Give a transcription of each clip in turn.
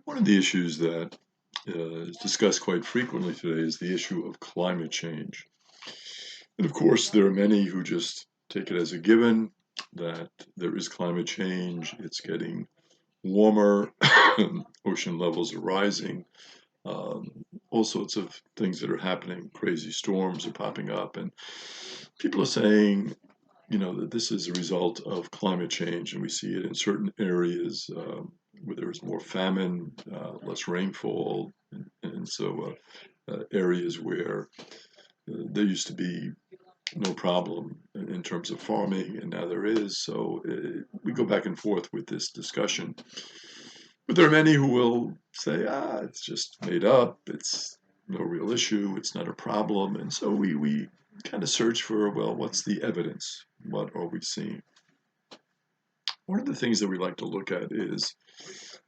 One of the issues that is discussed quite frequently today is the issue of climate change. And of course, there are many who just take it as a given that there is climate change, it's getting warmer, ocean levels are rising, all sorts of things that are happening, crazy storms are popping up, and people are saying, that this is a result of climate change, and we see it in certain areas where there is more famine, less rainfall, and so areas where there used to be no problem in terms of farming, and now there is. So we go back and forth with this discussion. But there are many who will say, it's just made up, it's no real issue, it's not a problem. And so we kind of search for, well, what's the evidence? What are we seeing? One of the things that we like to look at is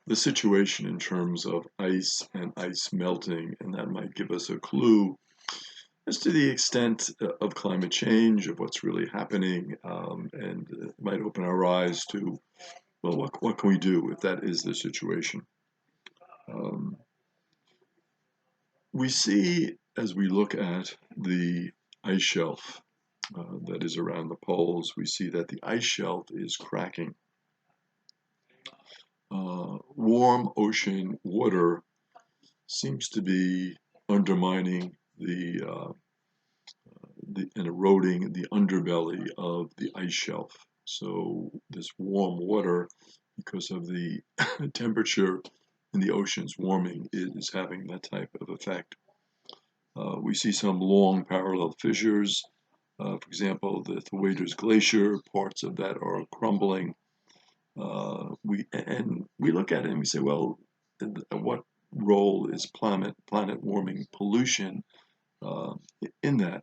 the situation in terms of ice and ice melting, and that might give us a clue as to the extent of climate change, of what's really happening, and it might open our eyes to, well, what can we do if that is the situation? Um, we see as we look at the ice shelf that is around the poles, we see that the ice shelf is cracking. Warm ocean water seems to be undermining and eroding the underbelly of the ice shelf. So this warm water, because of the temperature in the oceans warming, is having that type of effect. We see some long parallel fissures. For example, the Thwaites Glacier, parts of that are crumbling. We look at it and we say, well, what role is planet warming pollution in that?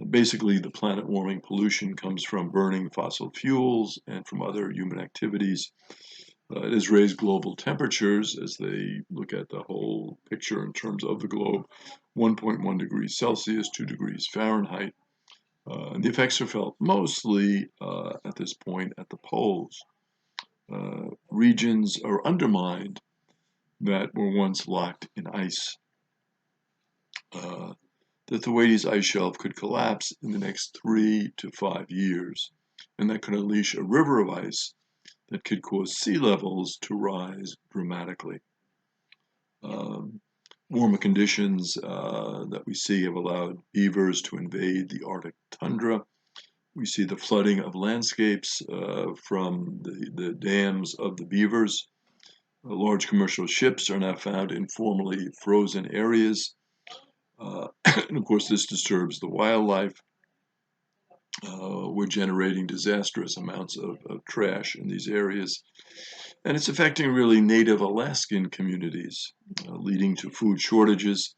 Basically, the planet warming pollution comes from burning fossil fuels and from other human activities. It has raised global temperatures as they look at the whole picture in terms of the globe, 1.1 degrees Celsius, 2 degrees Fahrenheit. And the effects are felt mostly at this point at the poles. Regions are undermined that were once locked in ice. The Thwaites ice shelf could collapse in the next 3 to 5 years, and that could unleash a river of ice that could cause sea levels to rise dramatically. Warmer conditions that we see have allowed beavers to invade the Arctic tundra. We see the flooding of landscapes from the dams of the beavers. Large commercial ships are now found in formerly frozen areas. And of course, this disturbs the wildlife. We're generating disastrous amounts of trash in these areas. And it's affecting really native Alaskan communities, leading to food shortages.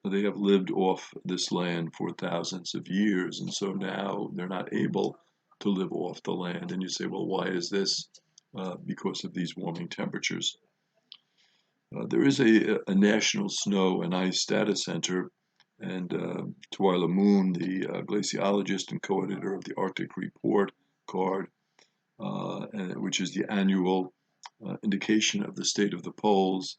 They have lived off this land for thousands of years, and so now they're not able to live off the land. And you say, well, why is this? Because of these warming temperatures. There is a national snow and ice data center, and Twyla Moon, the glaciologist and co-editor of the Arctic Report card, which is the annual indication of the state of the poles,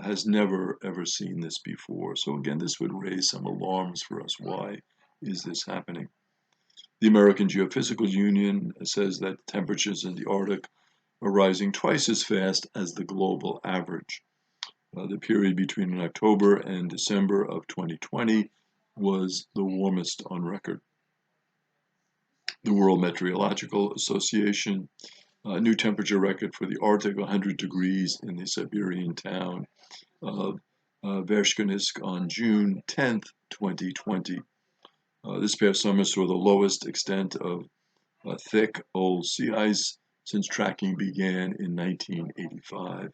has never ever seen this before. So again, this would raise some alarms for us. Why is this happening? The American Geophysical Union says that temperatures in the Arctic are rising twice as fast as the global average. The period between October and December of 2020 was the warmest on record. The World Meteorological Association, a new temperature record for the Arctic, 100 degrees in the Siberian town of Verkhnysk on June 10th, 2020. This past summer saw the lowest extent of thick, old sea ice since tracking began in 1985.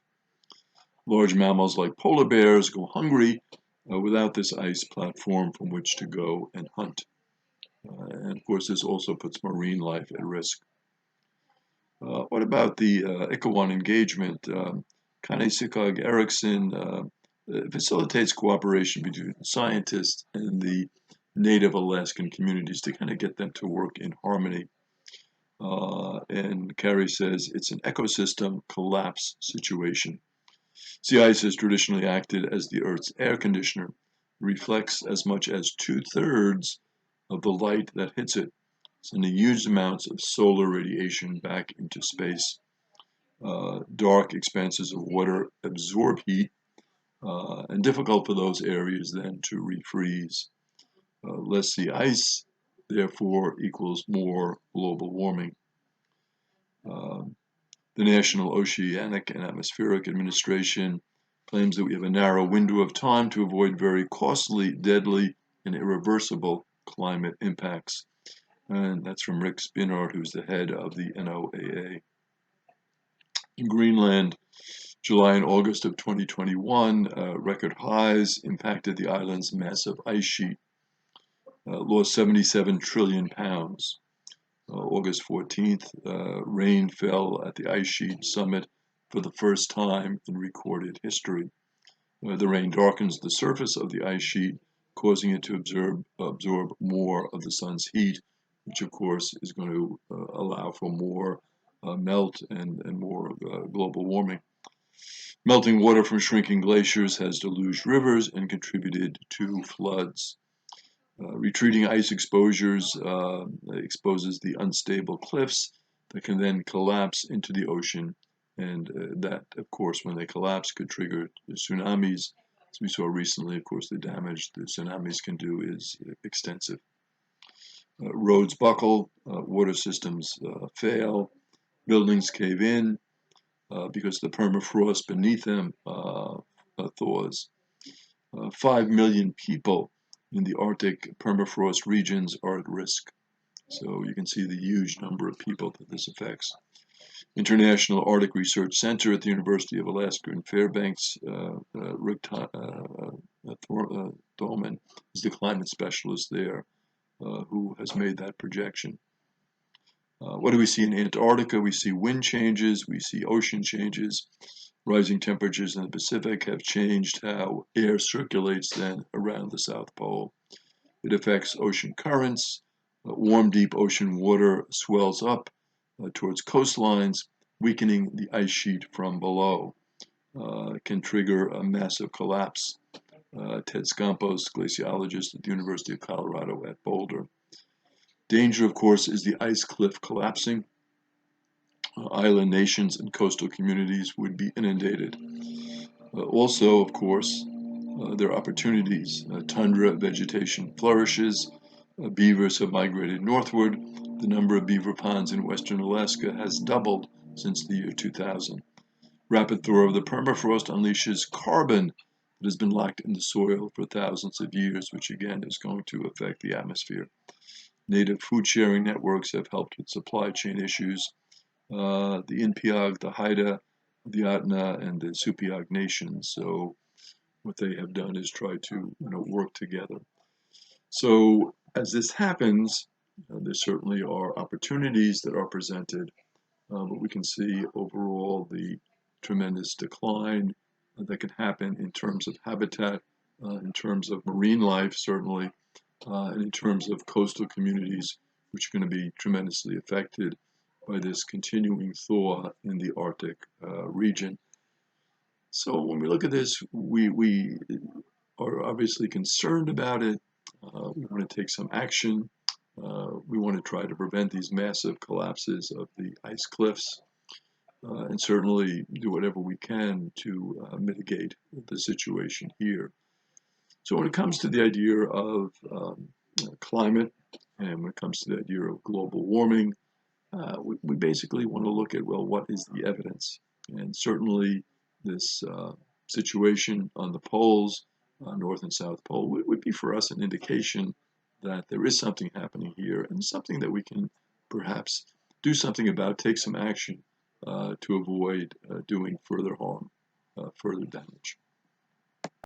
Large mammals like polar bears go hungry without this ice platform from which to go and hunt. And of course, this also puts marine life at risk. What about the ICAWAN engagement? Kane Sikog Erickson facilitates cooperation between scientists and the native Alaskan communities to kind of get them to work in harmony. And Carrie says it's an ecosystem collapse situation. Sea ice has traditionally acted as the Earth's air conditioner, reflects as much as 2/3 of the light that hits it, sending huge amounts of solar radiation back into space. Dark expanses of water absorb heat, and difficult for those areas then to refreeze. Less sea ice, therefore, equals more global warming. The National Oceanic and Atmospheric Administration claims that we have a narrow window of time to avoid very costly, deadly, and irreversible climate impacts. And that's from Rick Spinard, who's the head of the NOAA. In Greenland, July and August of 2021, record highs impacted the island's massive ice sheet, lost 77 trillion pounds. August 14th, rain fell at the ice sheet summit for the first time in recorded history. The rain darkens the surface of the ice sheet, causing it to absorb more of the sun's heat, which of course is going to allow for more melt and more global warming. Melting water from shrinking glaciers has deluged rivers and contributed to floods. Retreating ice exposures exposes the unstable cliffs that can then collapse into the ocean, and that, of course, when they collapse, could trigger tsunamis. As we saw recently, of course, the damage the tsunamis can do is extensive. Roads buckle, water systems fail, buildings cave in because the permafrost beneath them thaws. 5 million people in the Arctic permafrost regions are at risk. So you can see the huge number of people that this affects. International Arctic Research Center at the University of Alaska in Fairbanks, Rick Thalman is the climate specialist there who has made that projection. What do we see in Antarctica? We see wind changes, we see ocean changes. Rising temperatures in the Pacific have changed how air circulates then around the South Pole. It affects ocean currents. Warm, deep ocean water swells up towards coastlines, weakening the ice sheet from below. It can trigger a massive collapse. Ted Scampos, glaciologist at the University of Colorado at Boulder. Danger, of course, is the ice cliff collapsing. Island nations and coastal communities would be inundated. Also, of course, there are opportunities. Tundra vegetation flourishes. Beavers have migrated northward. The number of beaver ponds in western Alaska has doubled since the year 2000. Rapid thaw of the permafrost unleashes carbon that has been locked in the soil for thousands of years, which again is going to affect the atmosphere. Native food sharing networks have helped with supply chain issues. The Inpiaq, the Haida, the Atna, and the Supiaq nations. So what they have done is try to work together. So as this happens, there certainly are opportunities that are presented, but we can see overall the tremendous decline that can happen in terms of habitat, in terms of marine life, certainly, and in terms of coastal communities, which are going to be tremendously affected by this continuing thaw in the Arctic region. So when we look at this, we are obviously concerned about it. We want to take some action. We want to try to prevent these massive collapses of the ice cliffs, and certainly do whatever we can to mitigate the situation here. So when it comes to the idea of climate, and when it comes to the idea of global warming, we basically want to look at, well, what is the evidence? And certainly this situation on the poles, North and South Pole, would be for us an indication that there is something happening here and something that we can perhaps do something about, take some action to avoid doing further harm, further damage.